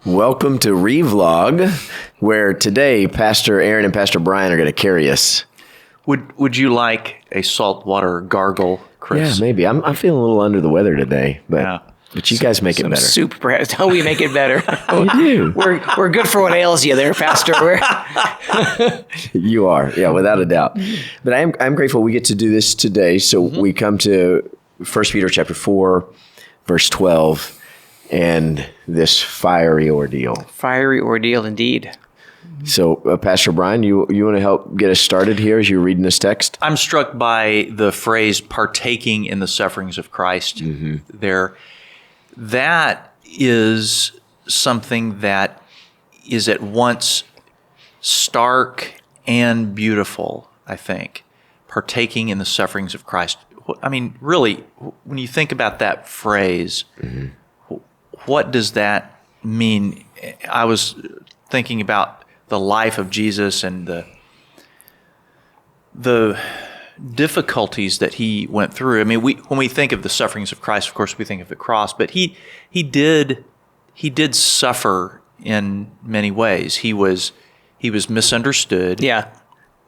Welcome to Revlog, where today Pastor Aaron and Pastor Bryan are going to carry us. Would you like a saltwater gargle, Chris? Yeah, maybe. I'm feeling a little under the weather today, but you guys make it better. Soup, perhaps. How we make it better? You do. We're good for what ails you there, Pastor. You are, yeah, without a doubt. But I'm grateful we get to do this today. So we come to 1 Peter chapter 4, verse 12, and this fiery ordeal. Fiery ordeal, indeed. So, Pastor Bryan, you want to help get us started here as you're reading this text? I'm struck by the phrase "partaking in the sufferings of Christ." There, that is something that is at once stark and beautiful. I think partaking in the sufferings of Christ. I mean, really, when you think about that phrase, what does that mean? I was thinking about the life of Jesus and the difficulties that he went through. I mean, when we think of the sufferings of Christ, of course, we think of the cross, but he did suffer in many ways. He was misunderstood. Yeah.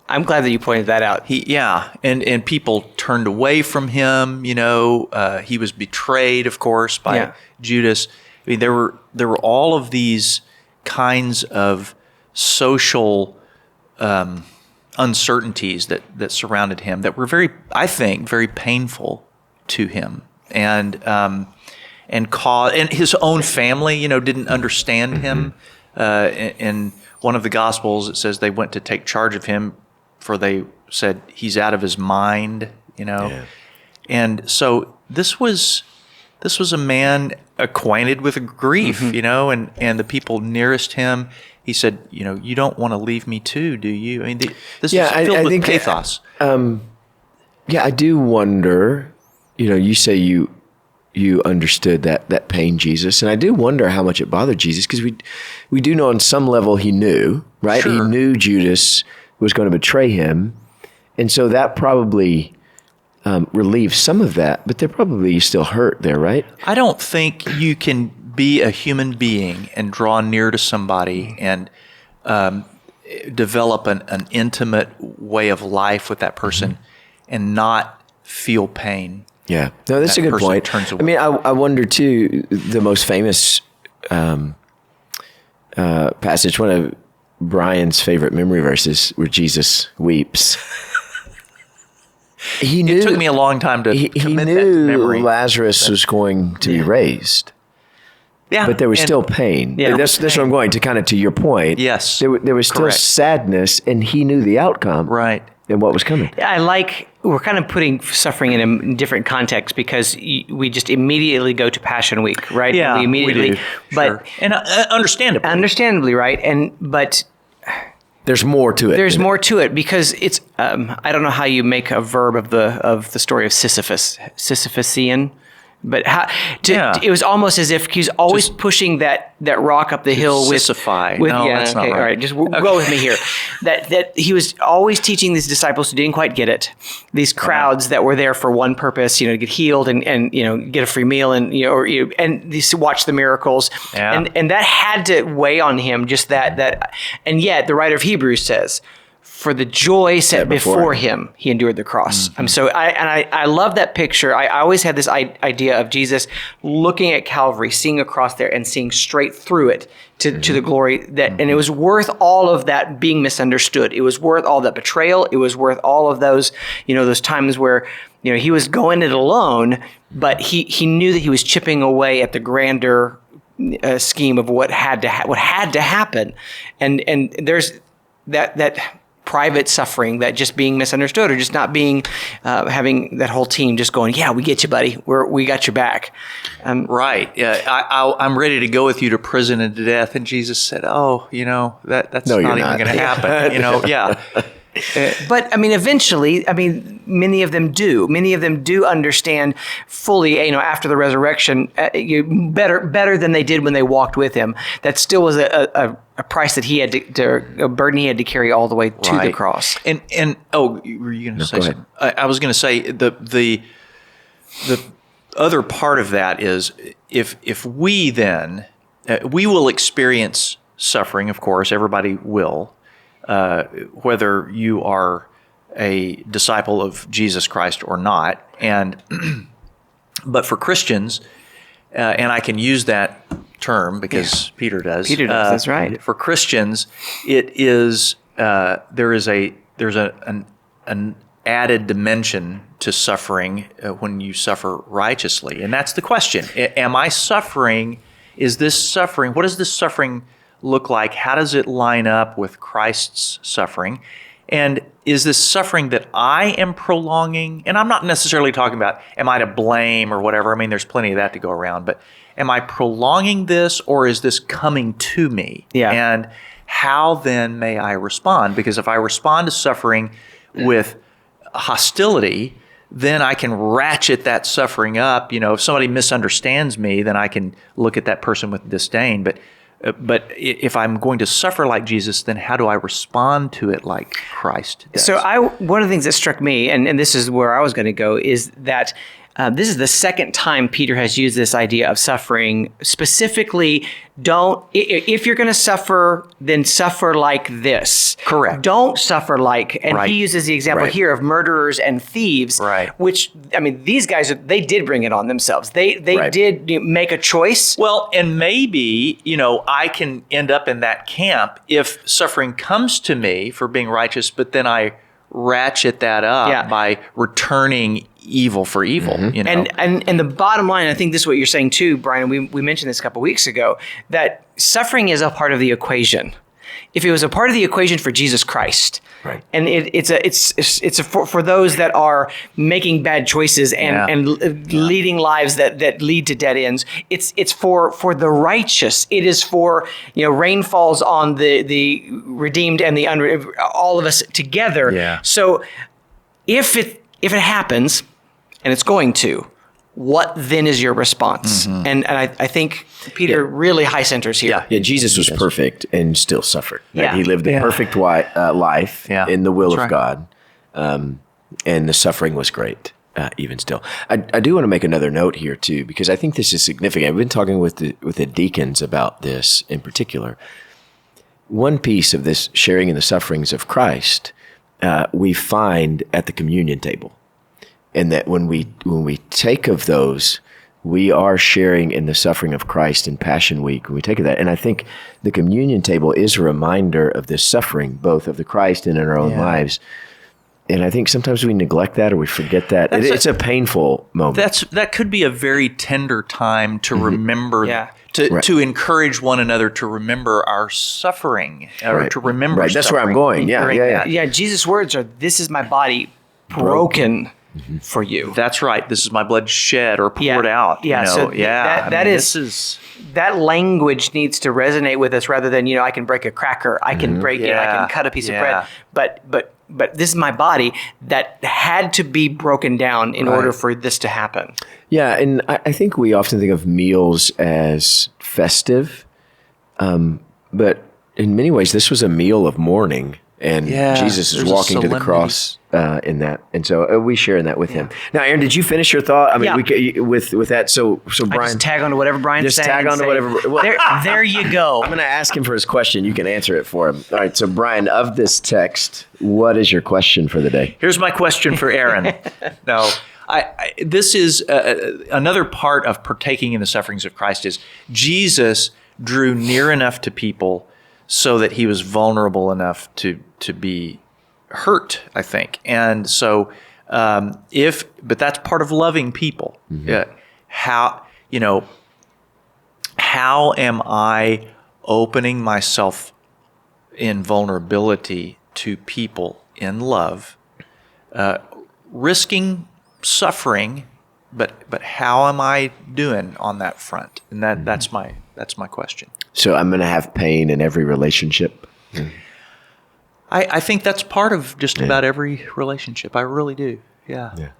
I'm glad that you pointed that out. And people turned away from him. He was betrayed, of course, by Judas. I mean, there were all of these kinds of social uncertainties that surrounded him that were very painful to him, and his own family, didn't understand him. In one of the Gospels, it says they went to take charge of him, for they said he's out of his mind. And so this was a man acquainted with grief, and the people nearest him. He said, you don't want to leave me too, do you? I mean, this is filled with pathos. I do wonder, you say you understood that pain, Jesus, and I do wonder how much it bothered Jesus, because we do know on some level he knew, right? Sure. He knew Judas was going to betray him, and so that probably relieved some of that, but they're probably still hurt there, right? I don't think you can be a human being and draw near to somebody and develop an intimate way of life with that person and not feel pain. Yeah, no, that's a good point. Turns away. I mean, I wonder too, the most famous passage, one of Bryan's favorite memory verses, where Jesus weeps. It took me a long time to commit that to memory. Lazarus was going to be raised. Yeah, but there was still pain. Yeah, that's what I'm going to, kind of to your point. Yes, there was still sadness, and he knew the outcome, right, and what was coming. We're kind of putting suffering in a different context, because we just immediately go to Passion Week, right? Yeah, we immediately, do. Sure. And understandably, right? But there's more to it. There's more to it, because it's I don't know how you make a verb of the story of Sisyphusian. But it was almost as if he's always pushing that rock up the hill with Sisyphi. That's not right. All right, just go with me here. That he was always teaching these disciples who didn't quite get it. These crowds that were there for one purpose, to get healed and get a free meal and to watch the miracles. Yeah. And that had to weigh on him. Just that. And yet the writer of Hebrews says, for the joy set before him, he endured the cross. Mm-hmm. So I love that picture. I always had this idea of Jesus looking at Calvary, seeing a cross there, and seeing straight through it to the glory that, and it was worth all of that being misunderstood. It was worth all that betrayal. It was worth all of those, those times where, he was going it alone, but he knew that he was chipping away at the grander scheme of what had to happen, and there's that private suffering, that just being misunderstood, or just not being, having that whole team just going, yeah, we get you, buddy. We got your back. Right. Yeah. I'm ready to go with you to prison and to death. And Jesus said, oh, that's not even going to happen. Yeah. But I mean, eventually, I mean, many of them do. Many of them do understand fully, after the resurrection, better than they did when they walked with him. That still was a price that he had a burden he had to carry all the way to the cross. And were you going to say something? I was going to say the other part of that is if we then we will experience suffering. Of course, everybody will. Whether you are a disciple of Jesus Christ or not, but for Christians, and I can use that term because Peter does. Peter does. That's right. For Christians, it is there's an added dimension to suffering when you suffer righteously, and that's the question: am I suffering? Is this suffering? What does this suffering look like? How does it line up with Christ's suffering? And is this suffering that I am prolonging? And I'm not necessarily talking about, am I to blame or whatever? I mean, there's plenty of that to go around. But am I prolonging this, or is this coming to me? Yeah. And how then may I respond? Because if I respond to suffering with hostility, then I can ratchet that suffering up. If somebody misunderstands me, then I can look at that person with disdain. But if I'm going to suffer like Jesus, then how do I respond to it like Christ does? So one of the things that struck me, and this is where I was going to go, is that this is the second time Peter has used this idea of suffering. Specifically, if you're going to suffer, then suffer like this. Correct. Don't suffer like, and he uses the example here of murderers and thieves, which, I mean, these guys, they did bring it on themselves. They did make a choice. Well, and maybe, I can end up in that camp if suffering comes to me for being righteous, but then I ratchet that up by returning evil for evil. And the bottom line, I think this is what you're saying too, Brian, we mentioned this a couple weeks ago, that suffering is a part of the equation. If it was a part of the equation for Jesus Christ, and it's for those that are making bad choices and leading lives that lead to dead ends, it's for the righteous. It is for, rain falls on the redeemed and the all of us together. Yeah. So if it happens, and it's going to, what then is your response? Mm-hmm. And I think Peter really high centers here. Yeah, Jesus was perfect and still suffered. Yeah. He lived a perfect life in the will of God, and the suffering was great, even still. I do want to make another note here, too, because I think this is significant. I've been talking with the deacons about this in particular. One piece of this sharing in the sufferings of Christ we find at the communion table. And that when we take of those, we are sharing in the suffering of Christ in Passion Week. When we take of that, and I think the communion table is a reminder of this suffering, both of the Christ and in our own lives. And I think sometimes we neglect that or we forget that. It's a painful moment. That could be a very tender time to remember, to encourage one another to remember our suffering, or to remember suffering. That's where I'm going. Yeah. Jesus' words are, "This is my body broken for you." That's right. This is my blood shed or poured out. That language needs to resonate with us rather than, I can break a cracker, I can break it, I can cut a piece of bread. But this is my body that had to be broken down in order for this to happen. Yeah, and I think we often think of meals as festive, but in many ways, this was a meal of mourning. And Jesus is walking to the cross in that, and so we share in that with him. Now, Aaron, did you finish your thought? I mean, with that. So Brian, I just tag on to whatever Brian's saying. Just tag on to whatever. Well, there you go. I'm going to ask him for his question. You can answer it for him. All right. So Brian, of this text, what is your question for the day? Here's my question for Aaron. No. This is another part of partaking in the sufferings of Christ is Jesus drew near enough to people so that he was vulnerable enough to be hurt, I think. And so but that's part of loving people. How am I opening myself in vulnerability to people in love, risking suffering, but how am I doing on that front? And that's my question. So I'm going to have pain in every relationship. I think that's part of just about every relationship. I really do. Yeah. Yeah.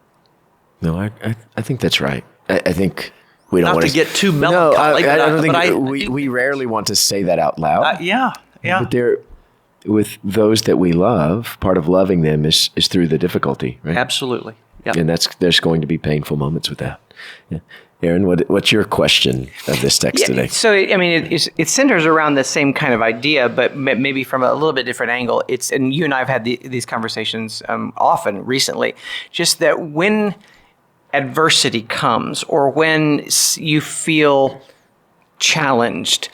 No, I think that's right. I think we don't Not want to get too melancholy. No, I don't but think we rarely want to say that out loud. Yeah. But with those that we love, part of loving them is through the difficulty, right? Absolutely. Yeah. And there's going to be painful moments with that. Yeah. Aaron, what's your question of this text today? So, I mean, it centers around the same kind of idea, but maybe from a little bit different angle. And you and I have had these conversations often recently, just that when adversity comes or when you feel challenged,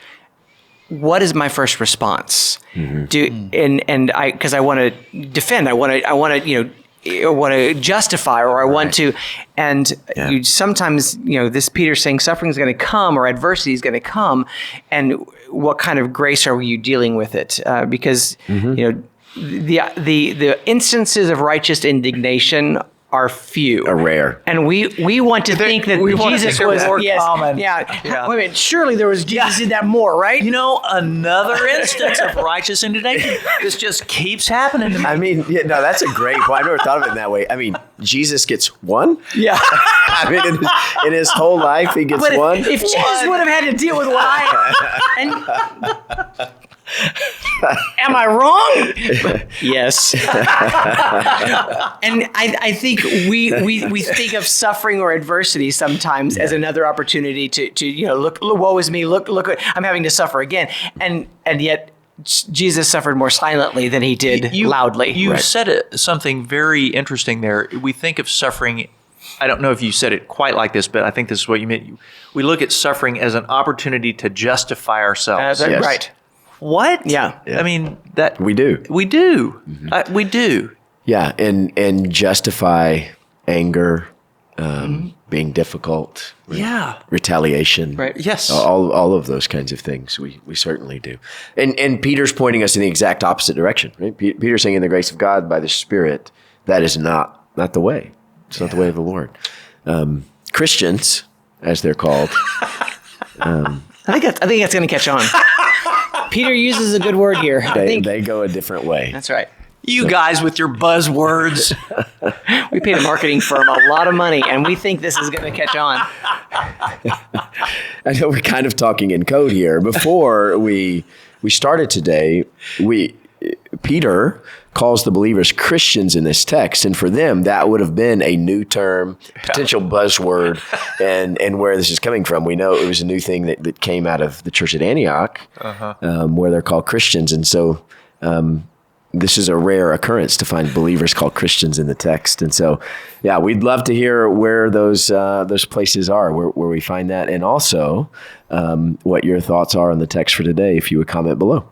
what is my first response? Because I want to defend, I want to justify, or I want to, and you sometimes, this Peter's saying suffering is going to come or adversity is going to come, and what kind of grace are you dealing with it? Because the instances of righteous indignation are few, Are rare, and we want to think that Jesus was more yes, common. Yeah. Wait a minute, surely there was Jesus did that more, right? Another instance of righteous indignation. This just keeps happening to me. I mean, no, that's a great point. I've never thought of it in that way. I mean, Jesus gets one? Yeah. I mean, in his whole life, he gets But one? if Jesus would have had to deal with what am I wrong? Yes. And I think we think of suffering or adversity sometimes as another opportunity to look, woe is me, look I'm having to suffer again, and yet Jesus suffered more silently than he did loudly. You said something very interesting there. We think of suffering. I don't know if you said it quite like this, but I think this is what you meant. We look at suffering as an opportunity to justify ourselves. Yes. Right. What? Yeah. I mean, that We do. We do. We do. Yeah, and justify anger, being difficult, retaliation. Right. Yes. All of those kinds of things we certainly do. And Peter's pointing us in the exact opposite direction, right? Peter's saying in the grace of God by the Spirit, that is not the way. It's not the way of the Lord. Christians, as they're called. I think that's going to catch on. Peter uses a good word here. They go a different way. That's right. You guys with your buzzwords. We paid a marketing firm a lot of money, and we think this is going to catch on. I know we're kind of talking in code here. Before we started today, Peter calls the believers Christians in this text, and for them that would have been a new term, potential buzzword, and where this is coming from. We know it was a new thing that came out of the church at Antioch, where they're called Christians, and so this is a rare occurrence to find believers called Christians in the text. And so, yeah, we'd love to hear where those places are, where we find that, and also what your thoughts are on the text for today, if you would comment below.